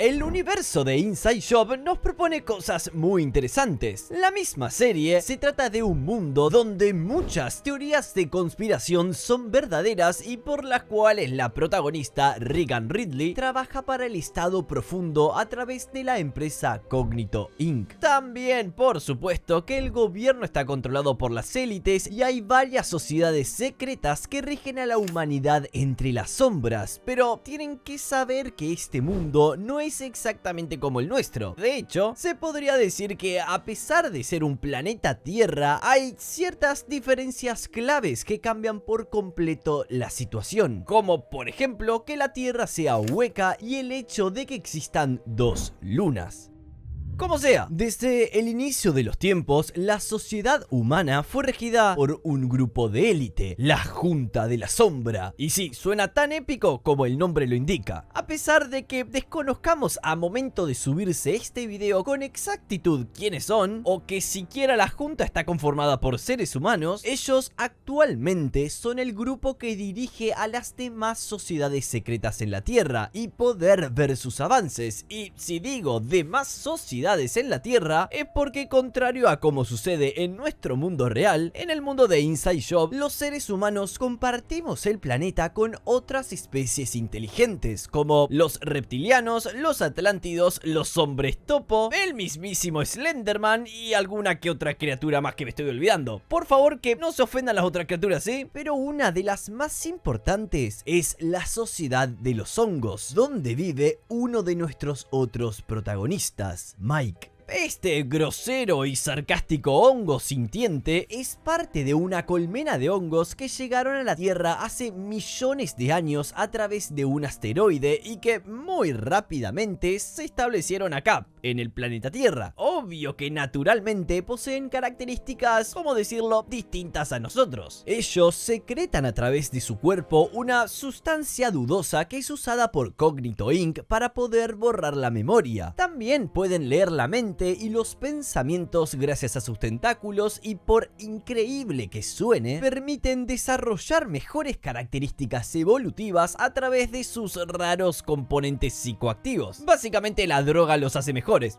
el universo de Inside Job nos propone cosas muy interesantes. La misma serie se trata de un mundo donde muchas teorías de conspiración son verdaderas y por las cuales la protagonista Regan Ridley trabaja para el Estado profundo a través de la empresa Cognito Inc. También, por supuesto, que el gobierno está controlado por las élites y hay varias sociedades secretas que rigen a la humanidad entre las sombras, pero tienen que saber que este mundo no es exactamente como el nuestro. De hecho, se podría decir que a pesar de ser un planeta Tierra, hay ciertas diferencias claves que cambian por completo la situación, como por ejemplo que la Tierra sea hueca y el hecho de que existan dos lunas. Como sea, desde el inicio de los tiempos, la sociedad humana fue regida por un grupo de élite, la Junta de la Sombra. Y sí, suena tan épico como el nombre lo indica. A pesar de que desconozcamos a momento de subirse este video con exactitud quiénes son, o que siquiera la Junta está conformada por seres humanos, ellos actualmente son el grupo que dirige a las demás sociedades secretas en la Tierra y poder ver sus avances. Y si digo demás sociedades en la Tierra, es porque contrario a como sucede en nuestro mundo real, en el mundo de Inside Job, los seres humanos compartimos el planeta con otras especies inteligentes, como los reptilianos, los atlántidos, los hombres topo, el mismísimo Slenderman y alguna que otra criatura más que me estoy olvidando. Por favor, que no se ofendan las otras criaturas, ¿sí? Pero una de las más importantes es la sociedad de los hongos, donde vive uno de nuestros otros protagonistas, Mike. Este grosero y sarcástico hongo sintiente es parte de una colmena de hongos que llegaron a la Tierra hace millones de años a través de un asteroide y que muy rápidamente se establecieron acá, en el planeta Tierra. Obvio que naturalmente poseen características, ¿cómo decirlo?, distintas a nosotros. Ellos secretan a través de su cuerpo una sustancia dudosa que es usada por Cognito Inc. para poder borrar la memoria. También pueden leer la mente y los pensamientos gracias a sus tentáculos y, por increíble que suene, permiten desarrollar mejores características evolutivas a través de sus raros componentes psicoactivos. Básicamente la droga los hace mejores.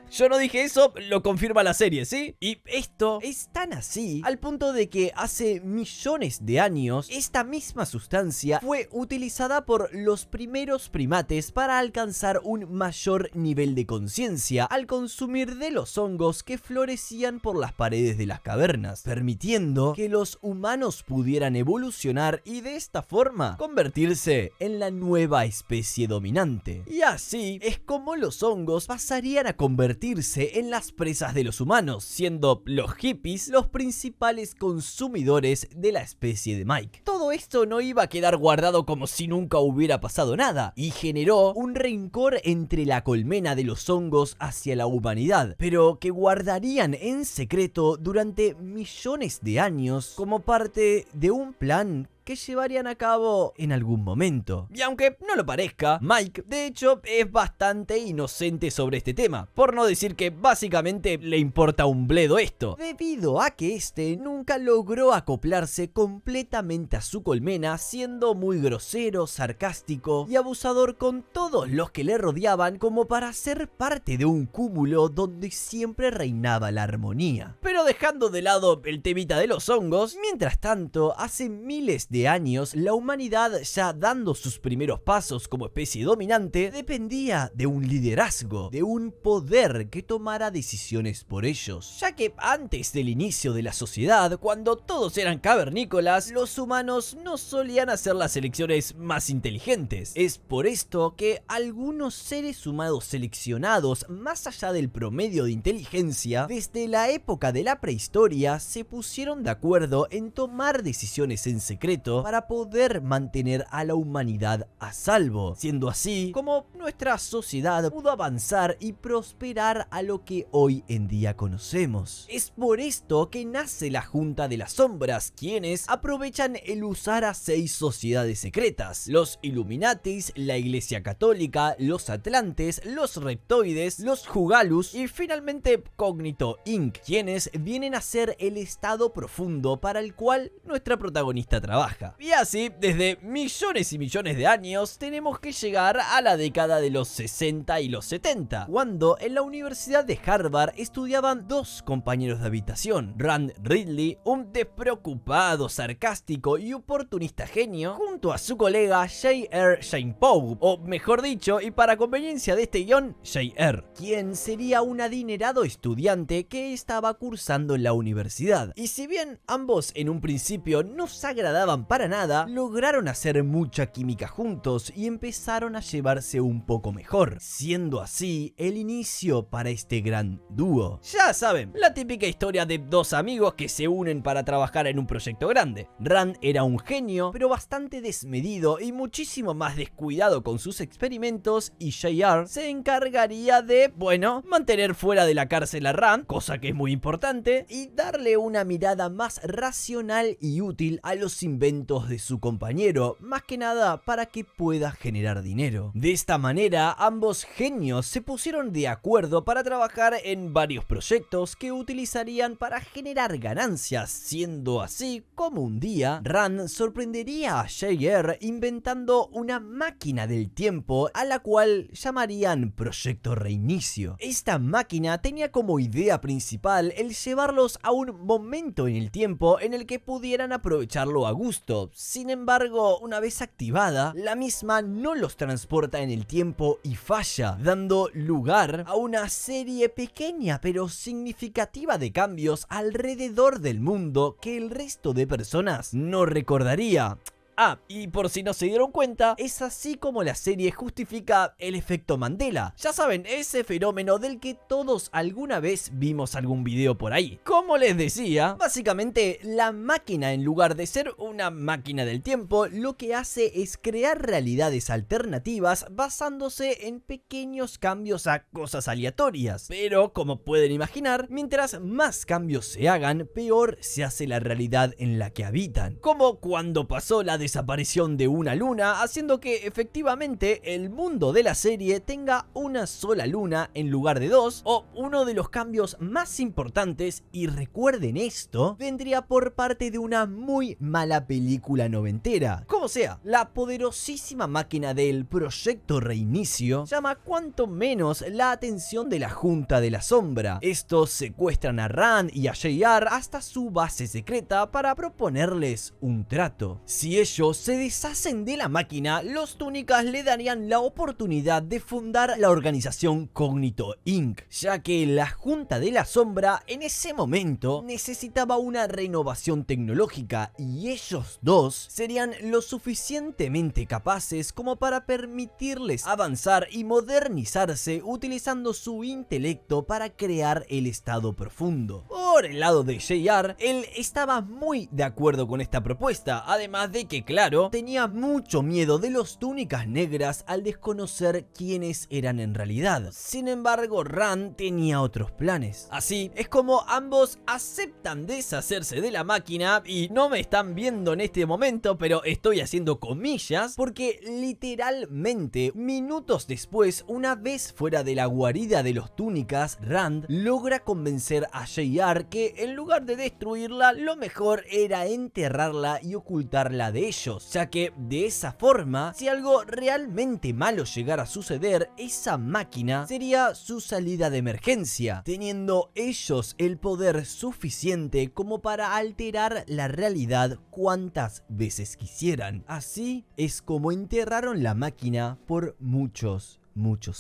Yo no dije eso, lo confirma la serie, ¿sí? Y esto es tan así al punto de que hace millones de años esta misma sustancia fue utilizada por los primeros primates para alcanzar un mayor nivel de conciencia al consumir de los hongos que florecían por las paredes de las cavernas, permitiendo que los humanos pudieran evolucionar y de esta forma convertirse en la nueva especie dominante. Y así es como los hongos pasarían a convertirse en las presas de los humanos, siendo los hippies los principales consumidores de la especie de Mike. Todo esto no iba a quedar guardado como si nunca hubiera pasado nada, y generó un rencor entre la colmena de los hongos hacia la humanidad, pero que guardarían en secreto durante millones de años como parte de un plan que llevarían a cabo en algún momento. Y aunque no lo parezca, Mike de hecho es bastante inocente sobre este tema, por no decir que básicamente le importa un bledo esto, debido a que este nunca logró acoplarse completamente a su colmena, siendo muy grosero, sarcástico y abusador con todos los que le rodeaban, como para ser parte de un cúmulo donde siempre reinaba la armonía. Pero dejando de lado el temita de los hongos, mientras tanto, hace miles de años, la humanidad, ya dando sus primeros pasos como especie dominante, dependía de un liderazgo, de un poder que tomara decisiones por ellos, ya que antes del inicio de la sociedad, cuando todos eran cavernícolas, los humanos no solían hacer las elecciones más inteligentes. Es por esto que algunos seres humanos seleccionados más allá del promedio de inteligencia, desde la época de la prehistoria, se pusieron de acuerdo en tomar decisiones en secreto para poder mantener a la humanidad a salvo, siendo así como nuestra sociedad pudo avanzar y prosperar a lo que hoy en día conocemos. Es por esto que nace la Junta de las Sombras, quienes aprovechan el usar a 6 sociedades secretas: los Illuminatis, la Iglesia Católica, los Atlantes, los Reptoides, los Jugalus y finalmente Cognito Inc., quienes vienen a ser el estado profundo para el cual nuestra protagonista trabaja. ventaja. Y así, desde millones y millones de años, tenemos que llegar a la década de los 60 y los 70, cuando en la Universidad de Harvard estudiaban dos compañeros de habitación, Rand Ridley, un despreocupado, sarcástico y oportunista genio, junto a su colega J.R. Jane Poe, o mejor dicho, y para conveniencia de este guión, J.R., quien sería un adinerado estudiante que estaba cursando en la universidad. Y si bien ambos en un principio no se agradaban para nada, lograron hacer mucha química juntos y empezaron a llevarse un poco mejor, siendo así el inicio para este gran dúo. Ya saben, la típica historia de dos amigos que se unen para trabajar en un proyecto grande. Rand era un genio, pero bastante desmedido y muchísimo más descuidado con sus experimentos, y J.R. se encargaría de, bueno, mantener fuera de la cárcel a Rand, cosa que es muy importante, y darle una mirada más racional y útil a los inventos de su compañero, más que nada para que pueda generar dinero. De esta manera, ambos genios se pusieron de acuerdo para trabajar en varios proyectos que utilizarían para generar ganancias, siendo así como un día Rand sorprendería a J.R. inventando una máquina del tiempo a la cual llamarían Proyecto Reinicio. Esta máquina tenía como idea principal el llevarlos a un momento en el tiempo en el que pudieran aprovecharlo a gusto. Sin embargo, una vez activada, la misma no los transporta en el tiempo y falla, dando lugar a una serie pequeña pero significativa de cambios alrededor del mundo que el resto de personas no recordaría. Ah, y por si no se dieron cuenta, es así como la serie justifica el efecto Mandela. Ya saben, ese fenómeno del que todos alguna vez vimos algún video por ahí. Como les decía, básicamente la máquina, en lugar de ser una máquina del tiempo, lo que hace es crear realidades alternativas basándose en pequeños cambios a cosas aleatorias. Pero como pueden imaginar, mientras más cambios se hagan, peor se hace la realidad en la que habitan. Como cuando pasó la desaparición de una luna, haciendo que efectivamente el mundo de la serie tenga una sola luna en lugar de dos, o uno de los cambios más importantes, y recuerden esto, vendría por parte de una muy mala película noventera. Como sea, la poderosísima máquina del Proyecto Reinicio llama cuanto menos la atención de la Junta de la Sombra. Estos secuestran a Rand y a J.R. hasta su base secreta para proponerles un trato. Si ellos se deshacen de la máquina, los túnicas le darían la oportunidad de fundar la organización Cognito Inc., ya que la Junta de la Sombra en ese momento necesitaba una renovación tecnológica, y ellos dos serían lo suficientemente capaces como para permitirles avanzar y modernizarse utilizando su intelecto para crear el estado profundo. Por el lado de J.R., él estaba muy de acuerdo con esta propuesta, además de que, claro, tenía mucho miedo de los túnicas negras al desconocer quiénes eran en realidad. Sin embargo, Rand tenía otros planes. Así es como ambos aceptan deshacerse de la máquina, y no me están viendo en este momento, pero estoy haciendo comillas, porque literalmente minutos después, una vez fuera de la guarida de los túnicas, Rand logra convencer a J.R. que en lugar de destruirla, lo mejor era enterrarla y ocultarla de ellos, ya que de esa forma, si algo realmente malo llegara a suceder, esa máquina sería su salida de emergencia, teniendo ellos el poder suficiente como para alterar la realidad cuantas veces quisieran. Así es como enterraron la máquina por muchos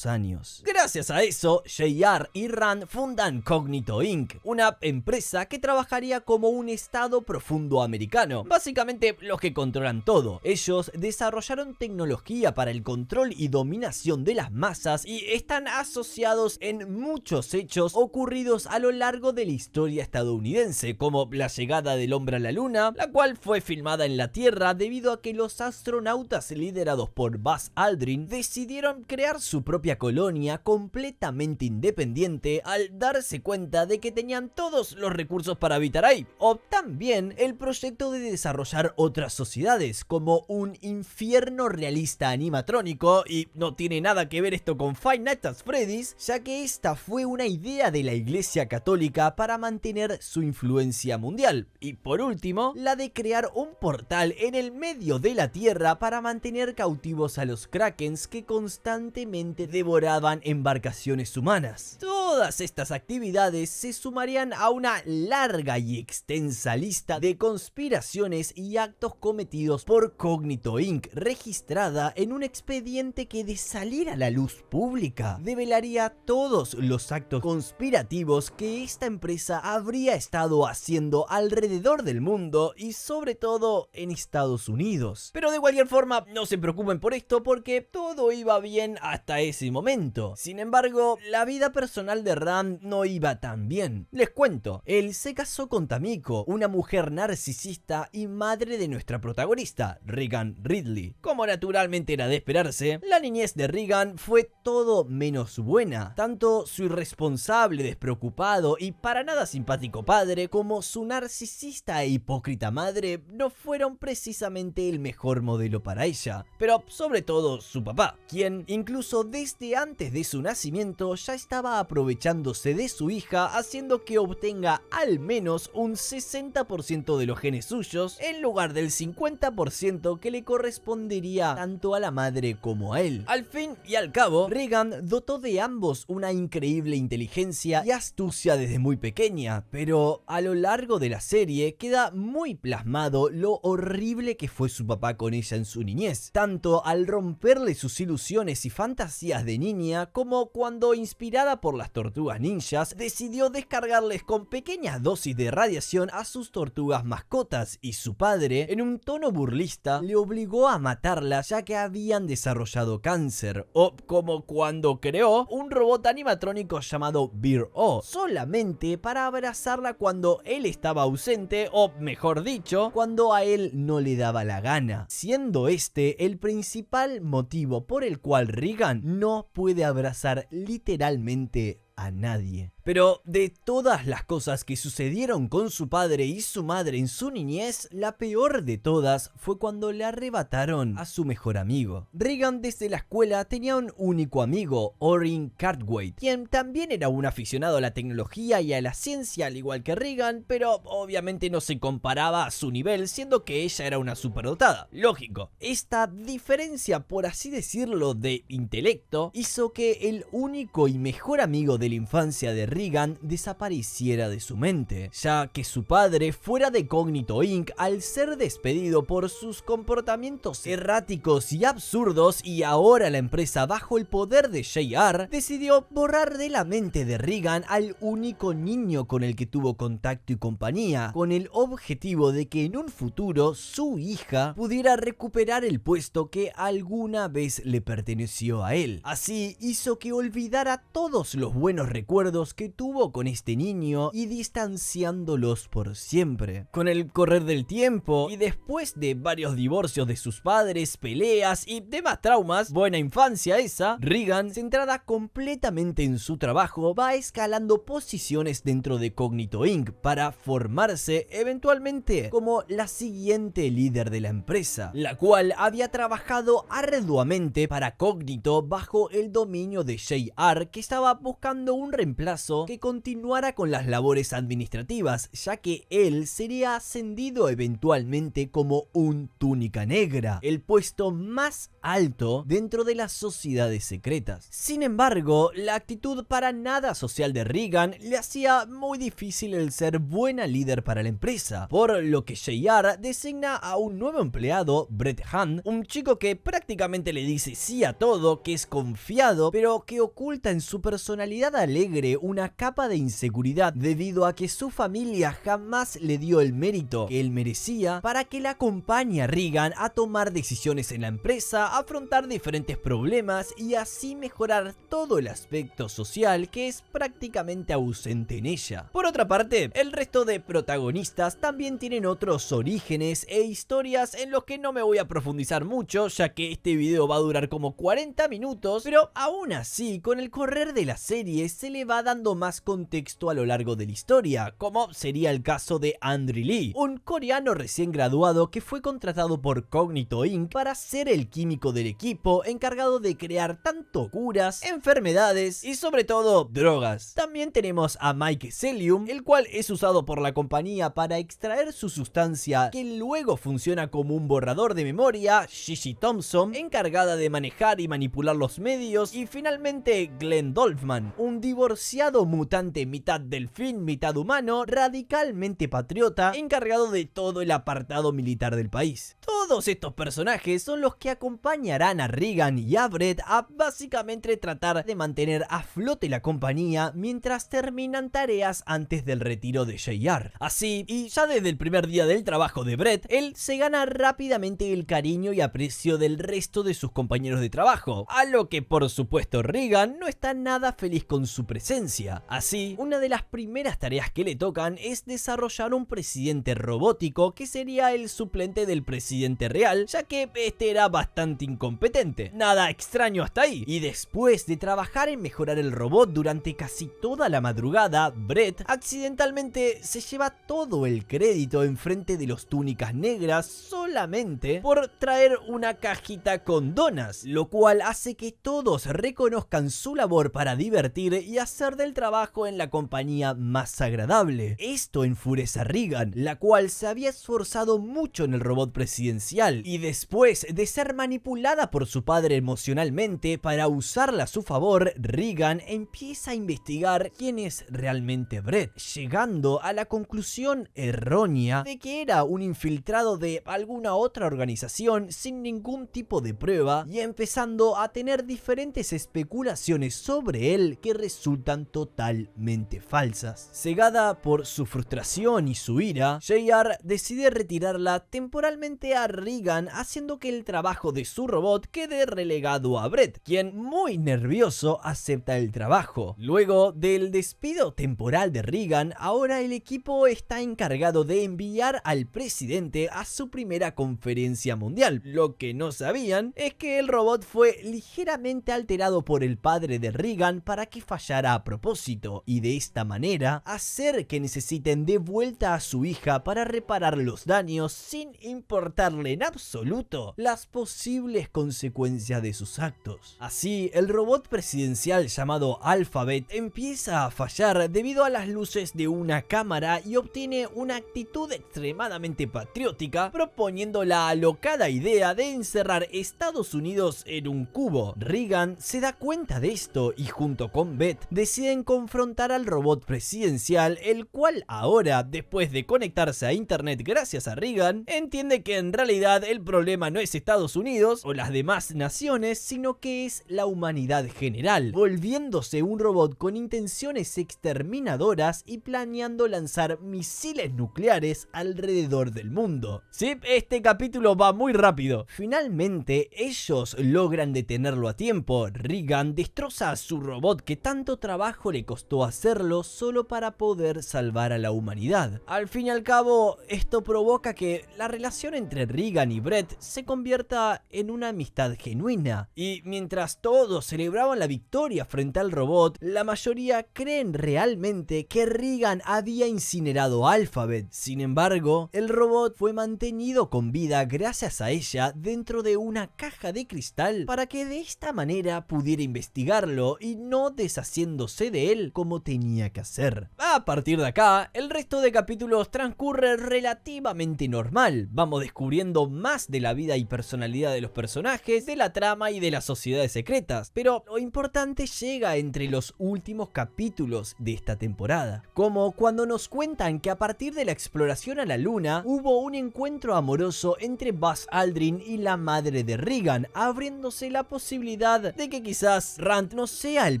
años. Gracias a eso, J.R. y Rand fundan Cognito Inc., una empresa que trabajaría como un estado profundo americano, básicamente los que controlan todo. Ellos desarrollaron tecnología para el control y dominación de las masas, y están asociados en muchos hechos ocurridos a lo largo de la historia estadounidense, como la llegada del hombre a la luna, la cual fue filmada en la Tierra debido a que los astronautas liderados por Buzz Aldrin decidieron crear su propia colonia completamente independiente al darse cuenta de que tenían todos los recursos para habitar ahí. O también el proyecto de desarrollar otras sociedades, como un infierno realista animatrónico, y no tiene nada que ver esto con Five Nights at Freddy's, ya que esta fue una idea de la Iglesia Católica para mantener su influencia mundial. Y por último, la de crear un portal en el medio de la Tierra para mantener cautivos a los Krakens que constantemente devoraban embarcaciones humanas. Todas estas actividades se sumarían a una larga y extensa lista de conspiraciones y actos cometidos por Cognito Inc., registrada en un expediente que, de salir a la luz pública, develaría todos los actos conspirativos que esta empresa habría estado haciendo alrededor del mundo y sobre todo en Estados Unidos. Pero de cualquier forma, no se preocupen por esto porque todo iba bien hasta ese momento. Sin embargo, la vida personal de Rand no iba tan bien. Les cuento, él se casó con Tamiko, una mujer narcisista y madre de nuestra protagonista, Regan Ridley. Como naturalmente era de esperarse, la niñez de Regan fue todo menos buena. Tanto su irresponsable, despreocupado y para nada simpático padre como su narcisista e hipócrita madre no fueron precisamente el mejor modelo para ella, pero sobre todo su papá, quien incluso desde antes de su nacimiento ya estaba aprovechándose de su hija, haciendo que obtenga al menos un 60% de los genes suyos en lugar del 50% que le correspondería tanto a la madre como a él. Al fin y al cabo, Regan dotó de ambos una increíble inteligencia y astucia desde muy pequeña, pero a lo largo de la serie queda muy plasmado lo horrible que fue su papá con ella en su niñez, tanto al romperle sus ilusiones y fantasías de niña como cuando, inspirada por las tortugas ninjas, decidió descargarles con pequeñas dosis de radiación a sus tortugas mascotas, y su padre, en un tono burlista, le obligó a matarlas ya que habían desarrollado cáncer, o como cuando creó un robot animatrónico llamado Beer-O, solamente para abrazarla cuando él estaba ausente, o mejor dicho, cuando a él no le daba la gana, siendo este el principal motivo por el cual Regan no puede abrazar literalmente a nadie. Pero de todas las cosas que sucedieron con su padre y su madre en su niñez, la peor de todas fue cuando le arrebataron a su mejor amigo. Regan desde la escuela tenía un único amigo, Orrin Cartwright, quien también era un aficionado a la tecnología y a la ciencia al igual que Regan, pero obviamente no se comparaba a su nivel, siendo que ella era una superdotada. Lógico, esta diferencia, por así decirlo, de intelecto hizo que el único y mejor amigo de la infancia de Regan desapareciera de su mente, ya que su padre, fuera de Cognito Inc., al ser despedido por sus comportamientos erráticos y absurdos, y ahora la empresa bajo el poder de JR, decidió borrar de la mente de Regan al único niño con el que tuvo contacto y compañía, con el objetivo de que en un futuro su hija pudiera recuperar el puesto que alguna vez le perteneció a él. Así hizo que olvidara todos los buenos recuerdos que tuvo con este niño y distanciándolos por siempre. Con el correr del tiempo y después de varios divorcios de sus padres, peleas y demás traumas, buena infancia esa, Regan, centrada completamente en su trabajo, va escalando posiciones dentro de Cognito Inc. para formarse eventualmente como la siguiente líder de la empresa, la cual había trabajado arduamente para Cognito bajo el dominio de JR, que estaba buscando un reemplazo que continuara con las labores administrativas, ya que él sería ascendido eventualmente como un túnica negra, el puesto más alto dentro de las sociedades secretas. Sin embargo, la actitud para nada social de Regan le hacía muy difícil el ser buena líder para la empresa, por lo que JR designa a un nuevo empleado, Brett Hunt, un chico que prácticamente le dice sí a todo, que es confiado, pero que oculta en su personalidad alegre una una capa de inseguridad debido a que su familia jamás le dio el mérito que él merecía para que la acompañe a Regan a tomar decisiones en la empresa, afrontar diferentes problemas y así mejorar todo el aspecto social que es prácticamente ausente en ella. Por otra parte, el resto de protagonistas también tienen otros orígenes e historias en los que no me voy a profundizar mucho, ya que este video va a durar como 40 minutos, pero aún así, con el correr de la serie se le va dando más contexto a lo largo de la historia, como sería el caso de Andrew Lee, un coreano recién graduado que fue contratado por Cognito Inc. para ser el químico del equipo encargado de crear tanto curas, enfermedades y sobre todo drogas. También tenemos a Mike Celium, el cual es usado por la compañía para extraer su sustancia que luego funciona como un borrador de memoria, Gigi Thompson, encargada de manejar y manipular los medios, y finalmente Glenn Dolphin, un divorciado mutante mitad delfín, mitad humano, radicalmente patriota, encargado de todo el apartado militar del país. Todos estos personajes son los que acompañarán a Regan y a Brett a básicamente tratar de mantener a flote la compañía mientras terminan tareas antes del retiro de JR. Así, y ya desde el primer día del trabajo de Brett, él se gana rápidamente el cariño y aprecio del resto de sus compañeros de trabajo, a lo que por supuesto Regan no está nada feliz con su presencia. Así, una de las primeras tareas que le tocan es desarrollar un presidente robótico que sería el suplente del presidente real, ya que este era bastante incompetente. Nada extraño hasta ahí. Y después de trabajar en mejorar el robot durante casi toda la madrugada, Brett accidentalmente se lleva todo el crédito enfrente de los túnicas negras solamente por traer una cajita con donas, lo cual hace que todos reconozcan su labor para divertir y hacer del trabajo en la compañía más agradable. Esto enfurece a Regan, la cual se había esforzado mucho en el robot presidencial, y después de ser manipulada por su padre emocionalmente para usarla a su favor, Regan empieza a investigar quién es realmente Brett, llegando a la conclusión errónea de que era un infiltrado de alguna otra organización sin ningún tipo de prueba, y empezando a tener diferentes especulaciones sobre él que resultan totalmente falsas. Cegada por su frustración y su ira, JR decide retirarla temporalmente a Regan, haciendo que el trabajo de su robot quede relegado a Brett, quien muy nervioso acepta el trabajo. Luego del despido temporal de Regan, ahora el equipo está encargado de enviar al presidente a su primera conferencia mundial. Lo que no sabían es que el robot fue ligeramente alterado por el padre de Regan para que fallara a propósito, y de esta manera hacer que necesiten de vuelta a su hija para reparar los daños sin importarle en absoluto las posibles consecuencias de sus actos. Así, el robot presidencial llamado Alphabet empieza a fallar debido a las luces de una cámara y obtiene una actitud extremadamente patriótica, proponiendo la alocada idea de encerrar Estados Unidos en un cubo. Regan se da cuenta de esto y junto con Beth deciden confrontar al robot presidencial, el cual ahora, después de conectarse a internet gracias a Regan, entiende que en realidad el problema no es Estados Unidos o las demás naciones, sino que es la humanidad general, volviéndose un robot con intenciones exterminadoras y planeando lanzar misiles nucleares alrededor del mundo. Sí, este capítulo va muy rápido. Finalmente, ellos logran detenerlo a tiempo. Regan destroza a su robot que tanto trabajo le costó hacerlo solo para poder salvar a la humanidad. Al fin y al cabo, esto provoca que la relación entre Regan y Brett se convierta en una amistad genuina. Y mientras todos celebraban la victoria frente al robot, la mayoría creen realmente que Regan había incinerado a Alphabet. Sin embargo, el robot fue mantenido con vida gracias a ella dentro de una caja de cristal para que de esta manera pudiera investigarlo y no deshaciéndose de él como tenía que hacer. A partir de acá, el resto de capítulos transcurre relativamente normal. Vamos descubriendo más de la vida y personalidad de los personajes, de la trama y de las sociedades secretas, pero lo importante llega entre los últimos capítulos de esta temporada, como cuando nos cuentan que a partir de la exploración a la luna hubo un encuentro amoroso entre Buzz Aldrin y la madre de Regan, abriéndose la posibilidad de que quizás Rand no sea el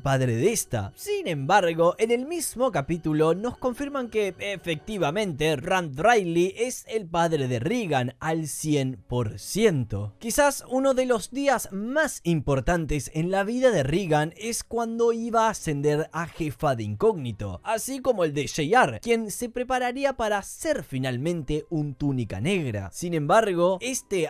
padre de esta. Sin Sin embargo, en el mismo capítulo nos confirman que efectivamente Rand Riley es el padre de Regan al 100%. Quizás uno de los días más importantes en la vida de Regan es cuando iba a ascender a jefa de incógnito, así como el de JR, quien se prepararía para ser finalmente un túnica negra. Sin embargo,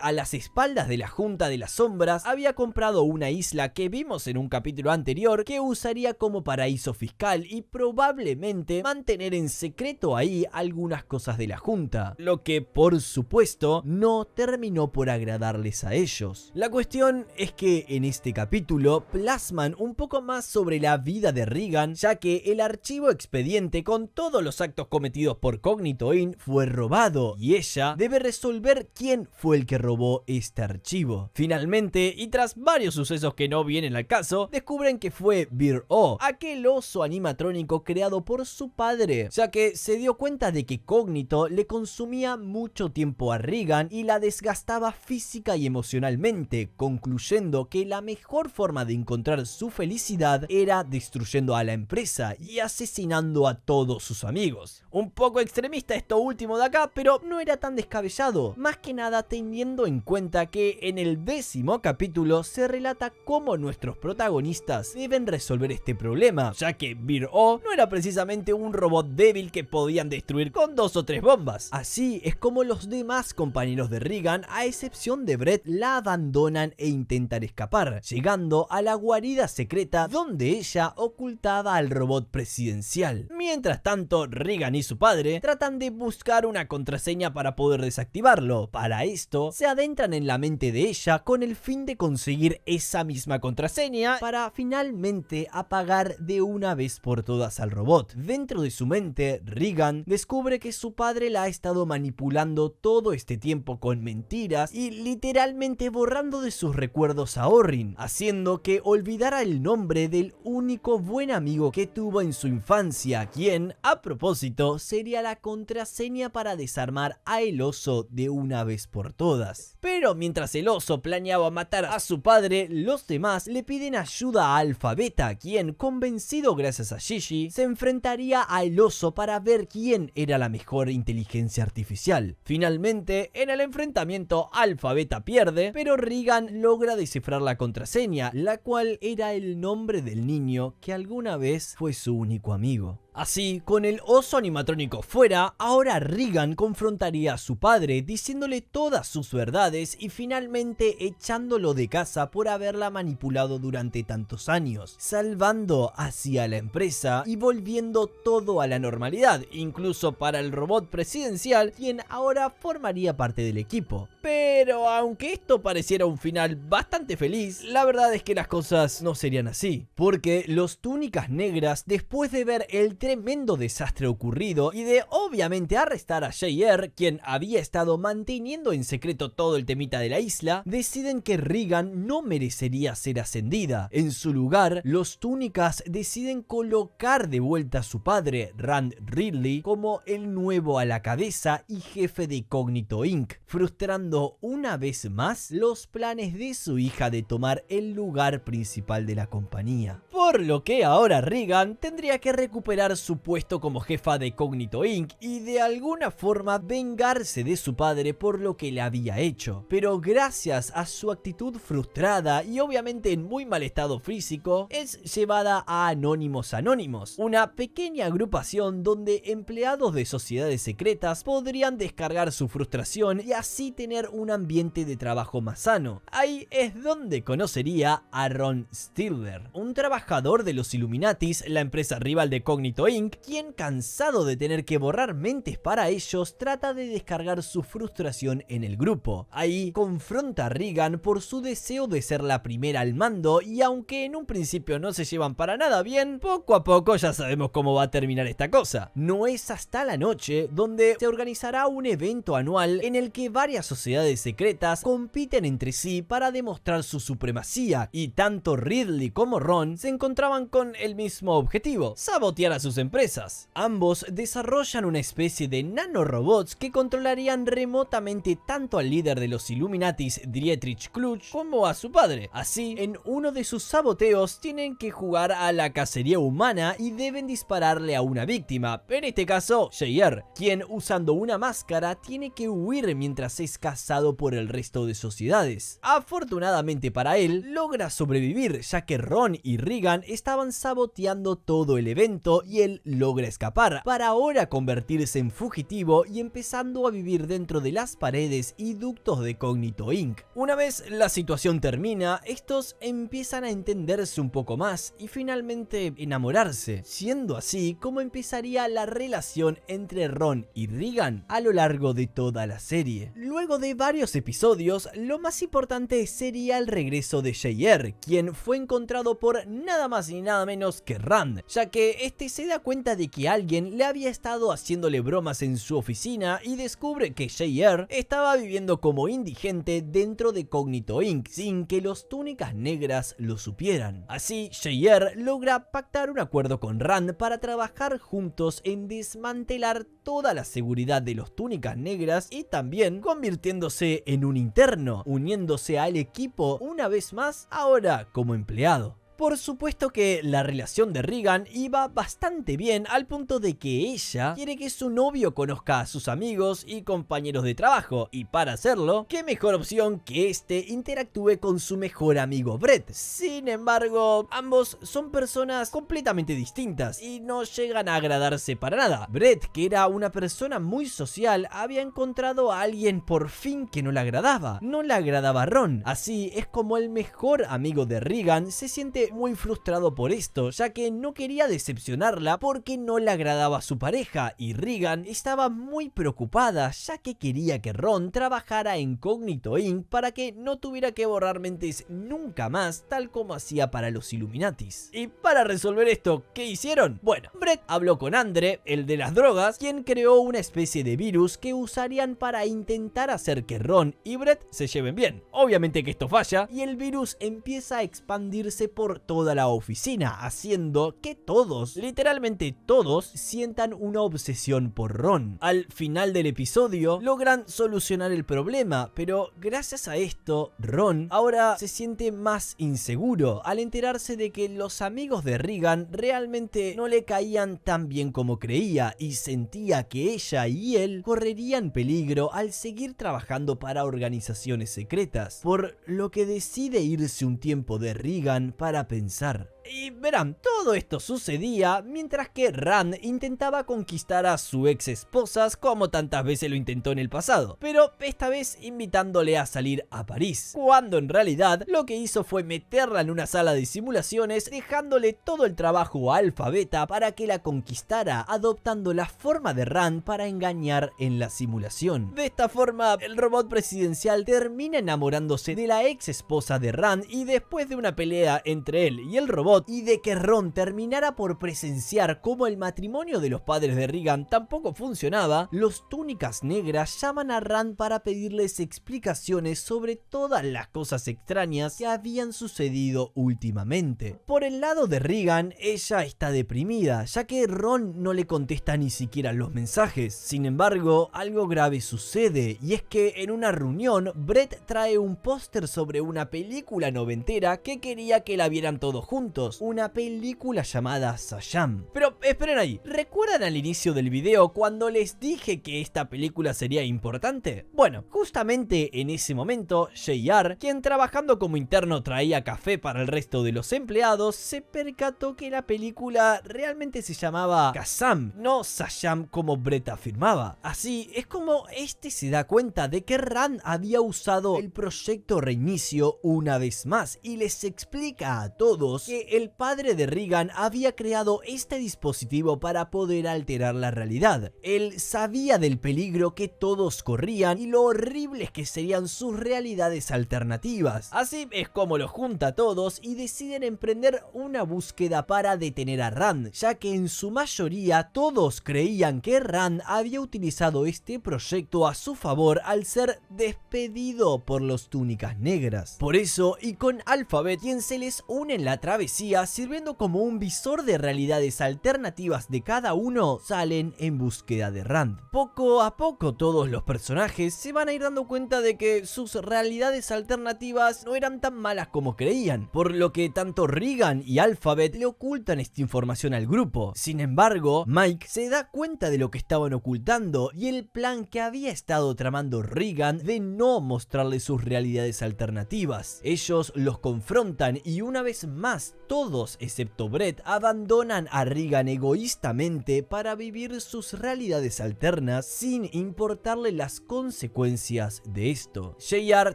a las espaldas de la Junta de las Sombras había comprado una isla que vimos en un capítulo anterior que usaría como paraíso fiscal y probablemente mantener en secreto ahí algunas cosas de la Junta, lo que por supuesto no terminó por agradarles a ellos. La cuestión es que en este capítulo plasman un poco más sobre la vida de Regan, ya que el archivo expediente con todos los actos cometidos por Cognito Inc. fue robado y ella debe resolver quién fue el que robó este archivo. Finalmente, y tras varios sucesos que no vienen al caso, descubren que fue Vir-O, aquel oso animatrónico creado por su padre, ya que se dio cuenta de que Cognito le consumía mucho tiempo a Regan y la desgastaba física y emocionalmente, concluyendo que la mejor forma de encontrar su felicidad era destruyendo a la empresa y asesinando a todos sus amigos. Un poco extremista esto último de acá, pero no era tan descabellado, más que nada teniendo en cuenta que en el 10º capítulo se relata cómo nuestros protagonistas deben resolver este problema, ya que Vir-O no era precisamente un robot débil que podían destruir con 2 o 3 bombas. Así es como los demás compañeros de Regan, a excepción de Brett, la abandonan e intentan escapar, llegando a la guarida secreta donde ella ocultaba al robot presidencial. Mientras tanto, Regan y su padre tratan de buscar una contraseña para poder desactivarlo. Para esto, se adentran en la mente de ella con el fin de conseguir esa misma contraseña para finalmente apagar de una vez por todas al robot. Dentro de su mente, Regan descubre que su padre la ha estado manipulando todo este tiempo con mentiras y literalmente borrando de sus recuerdos a Orrin, haciendo que olvidara el nombre del único buen amigo que tuvo en su infancia, quien, a propósito, sería la contraseña para desarmar a el oso de una vez por todas. Pero mientras el oso planeaba matar a su padre, los demás le piden ayuda a Alpha Beta, quien, convencido gracias a Gigi, se enfrentaría al oso para ver quién era la mejor inteligencia artificial. Finalmente, en el enfrentamiento, Alpha Beta pierde, pero Regan logra descifrar la contraseña, la cual era el nombre del niño que alguna vez fue su único amigo. Así, con el oso animatrónico fuera, ahora Regan confrontaría a su padre diciéndole todas sus verdades y finalmente echándolo de casa por haberla manipulado durante tantos años, salvando así a la empresa y volviendo todo a la normalidad, incluso para el robot presidencial, quien ahora formaría parte del equipo. Pero aunque esto pareciera un final bastante feliz, la verdad es que las cosas no serían así, porque los túnicas negras, después de ver el tremendo desastre ocurrido y de obviamente arrestar a JR, quien había estado manteniendo en secreto todo el temita de la isla, deciden que Regan no merecería ser ascendida. En su lugar, los túnicas deciden colocar de vuelta a su padre, Rand Ridley, como el nuevo a la cabeza y jefe de Cognito Inc., frustrando una vez más los planes de su hija de tomar el lugar principal de la compañía. Por lo que ahora Regan tendría que recuperar su puesto como jefa de Cognito Inc. y de alguna forma vengarse de su padre por lo que le había hecho. Pero gracias a su actitud frustrada y obviamente en muy mal estado físico, es llevada a Anónimos Anónimos, una pequeña agrupación donde empleados de sociedades secretas podrían descargar su frustración y así tener un ambiente de trabajo más sano. Ahí es donde conocería a Ron Stilber, un trabajador de los Illuminatis, la empresa rival de Cognito Inc., quien, cansado de tener que borrar mentes para ellos, trata de descargar su frustración en el grupo. Ahí confronta a Regan por su deseo de ser la primera al mando y aunque en un principio no se llevan para nada bien, poco a poco ya sabemos cómo va a terminar esta cosa. No es hasta la noche donde se organizará un evento anual en el que varias sociedades secretas compiten entre sí para demostrar su supremacía y tanto Ridley como Ron se encontraban con el mismo objetivo: sabotear a sus sus empresas. Ambos desarrollan una especie de nanorobots que controlarían remotamente tanto al líder de los Illuminatis, Dietrich Klutsch, como a su padre. Así, en uno de sus saboteos tienen que jugar a la cacería humana y deben dispararle a una víctima, en este caso JR, quien usando una máscara tiene que huir mientras es cazado por el resto de sociedades. Afortunadamente para él, logra sobrevivir ya que Ron y Regan estaban saboteando todo el evento y él logra escapar, para ahora convertirse en fugitivo y empezando a vivir dentro de las paredes y ductos de Cognito Inc. Una vez la situación termina, estos empiezan a entenderse un poco más y finalmente enamorarse, siendo así como empezaría la relación entre Ron y Regan a lo largo de toda la serie. Luego de varios episodios, lo más importante sería el regreso de JR, quien fue encontrado por nada más ni nada menos que Rand, ya que este se da cuenta de que alguien le había estado haciéndole bromas en su oficina y descubre que JR estaba viviendo como indigente dentro de Cognito Inc. sin que los Túnicas Negras lo supieran. Así, JR logra pactar un acuerdo con Rand para trabajar juntos en desmantelar toda la seguridad de los Túnicas Negras y también convirtiéndose en un interno, uniéndose al equipo una vez más, ahora como empleado. Por supuesto que la relación de Regan iba bastante bien, al punto de que ella quiere que su novio conozca a sus amigos y compañeros de trabajo, y para hacerlo, qué mejor opción que este interactúe con su mejor amigo Brett. Sin embargo, ambos son personas completamente distintas y no llegan a agradarse para nada. Brett, que era una persona muy social, había encontrado a alguien por fin que no le agradaba. No le agradaba a Ron. Así es como el mejor amigo de Regan se siente muy frustrado por esto, ya que no quería decepcionarla porque no le agradaba a su pareja, y Regan estaba muy preocupada ya que quería que Ron trabajara en Cognito Inc. para que no tuviera que borrar mentes nunca más, tal como hacía para los Illuminatis. Y para resolver esto, ¿qué hicieron? Bueno, Brett habló con Andre, el de las drogas, quien creó una especie de virus que usarían para intentar hacer que Ron y Brett se lleven bien. Obviamente que esto falla y el virus empieza a expandirse por toda la oficina, haciendo que todos, literalmente todos, sientan una obsesión por Ron. Al final del episodio logran solucionar el problema, pero gracias a esto, Ron ahora se siente más inseguro al enterarse de que los amigos de Regan realmente no le caían tan bien como creía, y sentía que ella y él correrían peligro al seguir trabajando para organizaciones secretas, por lo que decide irse un tiempo de Regan para pensar. Y verán, todo esto sucedía mientras que Rand intentaba conquistar a su ex esposa como tantas veces lo intentó en el pasado, pero esta vez invitándole a salir a París, cuando en realidad lo que hizo fue meterla en una sala de simulaciones, dejándole todo el trabajo a Alpha Beta para que la conquistara, adoptando la forma de Rand para engañar en la simulación. De esta forma, el robot presidencial termina enamorándose de la ex esposa de Rand, y después de una pelea entre él y el robot, y de que Ron terminara por presenciar cómo el matrimonio de los padres de Regan tampoco funcionaba, los Túnicas Negras llaman a Rand para pedirles explicaciones sobre todas las cosas extrañas que habían sucedido últimamente. Por el lado de Regan, ella está deprimida, ya que Ron no le contesta ni siquiera los mensajes. Sin embargo, algo grave sucede, y es que en una reunión, Brett trae un póster sobre una película noventera que quería que la vieran todos juntos, una película llamada Shazam. Pero esperen ahí, ¿recuerdan al inicio del video cuando les dije que esta película sería importante? Bueno, justamente en ese momento, JR, quien trabajando como interno traía café para el resto de los empleados, se percató que la película realmente se llamaba Kazam, no Shazam como Brett afirmaba. Así es como este se da cuenta de que Rand había usado el proyecto Reinicio una vez más, y les explica a todos que el padre de Regan había creado este dispositivo para poder alterar la realidad. Él sabía del peligro que todos corrían y lo horribles que serían sus realidades alternativas. Así es como los junta a todos y deciden emprender una búsqueda para detener a Rand, ya que en su mayoría todos creían que Rand había utilizado este proyecto a su favor al ser despedido por los Túnicas Negras. Por eso, y con Alphabet, quien se les une en la travesía, policía, sirviendo como un visor de realidades alternativas de cada uno, salen en búsqueda de Rand. Poco a poco todos los personajes se van a ir dando cuenta de que sus realidades alternativas no eran tan malas como creían, por lo que tanto Regan y Alphabet le ocultan esta información al grupo. Sin embargo, Mike se da cuenta de lo que estaban ocultando y el plan que había estado tramando Regan de no mostrarle sus realidades alternativas. Ellos los confrontan y una vez más todos excepto Brett abandonan a Regan egoístamente para vivir sus realidades alternas sin importarle las consecuencias de esto. JR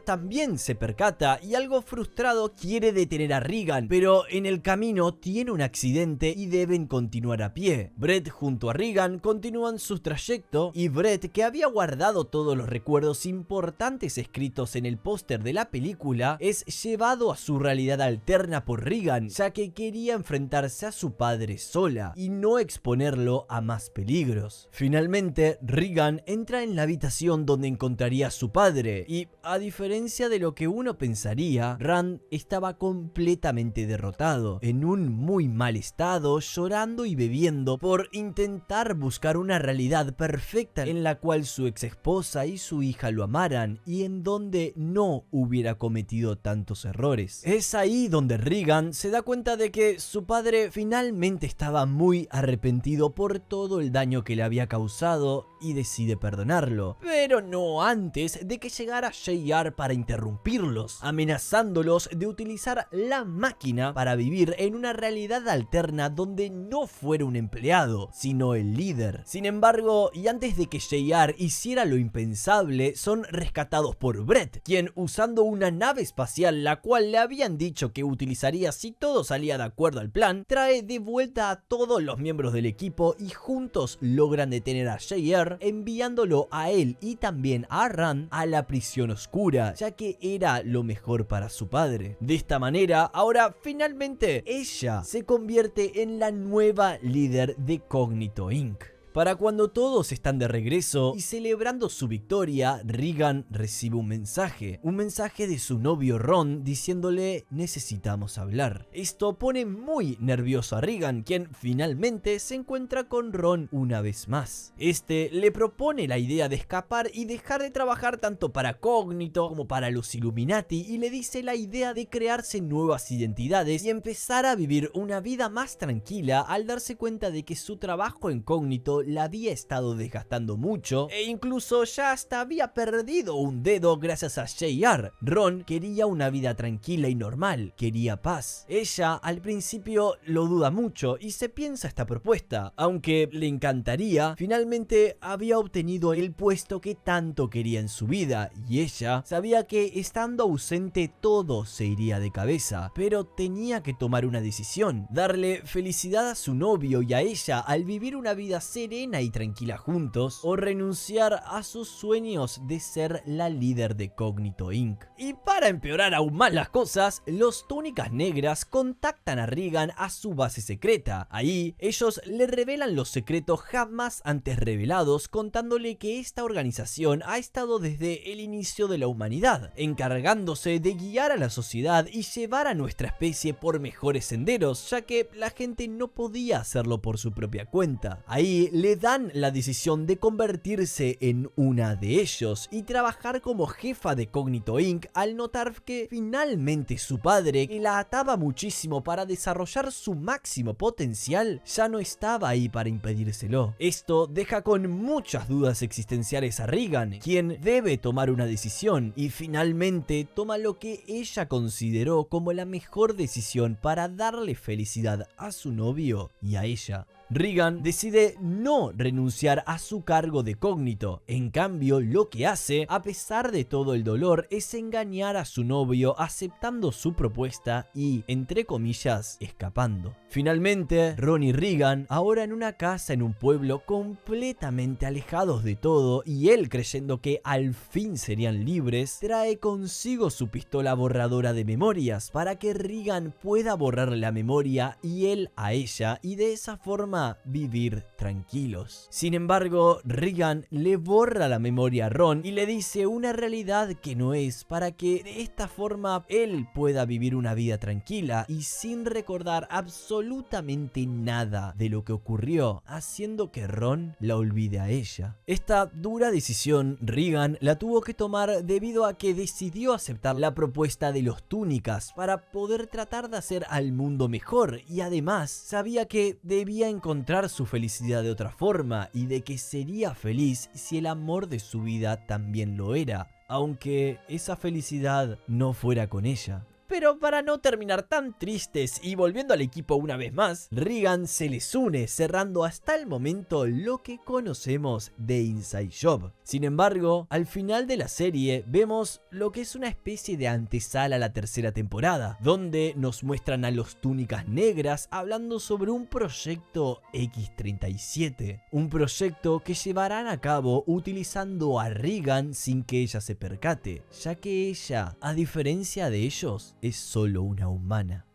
también se percata y algo frustrado quiere detener a Regan, pero en el camino tiene un accidente y deben continuar a pie. Brett junto a Regan continúan su trayecto y Brett, que había guardado todos los recuerdos importantes escritos en el póster de la película, es llevado a su realidad alterna por Regan, ya que quería enfrentarse a su padre sola y no exponerlo a más peligros. Finalmente, Regan entra en la habitación donde encontraría a su padre y, a diferencia de lo que uno pensaría, Rand estaba completamente derrotado, en un muy mal estado, llorando y bebiendo por intentar buscar una realidad perfecta en la cual su ex esposa y su hija lo amaran y en donde no hubiera cometido tantos errores. Es ahí donde Regan se da cuenta de que su padre finalmente estaba muy arrepentido por todo el daño que le había causado y decide perdonarlo, pero no antes de que llegara JR para interrumpirlos, amenazándolos de utilizar la máquina para vivir en una realidad alterna donde no fuera un empleado, sino el líder. Sin embargo, y antes de que JR hiciera lo impensable, son rescatados por Brett, quien, usando una nave espacial la cual le habían dicho que utilizaría si todo salía de acuerdo al plan, trae de vuelta a todos los miembros del equipo y juntos logran detener a JR, enviándolo a él y también a Rand a la prisión oscura, ya que era lo mejor para su padre. De esta manera, ahora finalmente ella se convierte en la nueva líder de Cognito Inc. Para cuando todos están de regreso y celebrando su victoria, Regan recibe un mensaje de su novio Ron diciéndole: necesitamos hablar. Esto pone muy nervioso a Regan, quien finalmente se encuentra con Ron una vez más. Este le propone la idea de escapar y dejar de trabajar tanto para Cognito como para los Illuminati y le dice la idea de crearse nuevas identidades y empezar a vivir una vida más tranquila al darse cuenta de que su trabajo en Cognito la había estado desgastando mucho e incluso ya hasta había perdido un dedo gracias a JR. Ron quería una vida tranquila y normal, quería paz. Ella al principio lo duda mucho y se piensa esta propuesta, aunque le encantaría. Finalmente había obtenido el puesto que tanto quería en su vida y ella sabía que estando ausente todo se iría de cabeza, pero tenía que tomar una decisión: darle felicidad a su novio y a ella al vivir una vida serena y tranquila juntos, o renunciar a sus sueños de ser la líder de Cognito Inc. Y para empeorar aún más las cosas, los Túnicas Negras contactan a Regan a su base secreta. Ahí ellos le revelan los secretos jamás antes revelados, contándole que esta organización ha estado desde el inicio de la humanidad, encargándose de guiar a la sociedad y llevar a nuestra especie por mejores senderos, ya que la gente no podía hacerlo por su propia cuenta. Ahí le dan la decisión de convertirse en una de ellos y trabajar como jefa de Cognito Inc. al notar que finalmente su padre, que la ataba muchísimo para desarrollar su máximo potencial, ya no estaba ahí para impedírselo. Esto deja con muchas dudas existenciales a Regan, quien debe tomar una decisión y finalmente toma lo que ella consideró como la mejor decisión para darle felicidad a su novio y a ella. Regan decide no renunciar a su cargo de Cognito. En cambio, lo que hace, a pesar de todo el dolor, es engañar a su novio aceptando su propuesta y, entre comillas, escapando. Finalmente, Ron y Regan, ahora en una casa en un pueblo completamente alejados de todo y él creyendo que al fin serían libres, trae consigo su pistola borradora de memorias para que Regan pueda borrar la memoria y él a ella y de esa forma a vivir tranquilos. Sin embargo, Regan le borra la memoria a Ron y le dice una realidad que no es, para que de esta forma él pueda vivir una vida tranquila y sin recordar absolutamente nada de lo que ocurrió, haciendo que Ron la olvide a ella. Esta dura decisión Regan la tuvo que tomar debido a que decidió aceptar la propuesta de los túnicas para poder tratar de hacer al mundo mejor, y además sabía que debía encontrar su felicidad de otra forma y de que sería feliz si el amor de su vida también lo era, aunque esa felicidad no fuera con ella. Pero para no terminar tan tristes y volviendo al equipo una vez más, Regan se les une, cerrando hasta el momento lo que conocemos de Inside Job. Sin embargo, al final de la serie vemos lo que es una especie de antesala a la tercera temporada, donde nos muestran a los túnicas negras hablando sobre un proyecto X-37, un proyecto que llevarán a cabo utilizando a Regan sin que ella se percate, ya que ella, a diferencia de ellos, es solo una humana.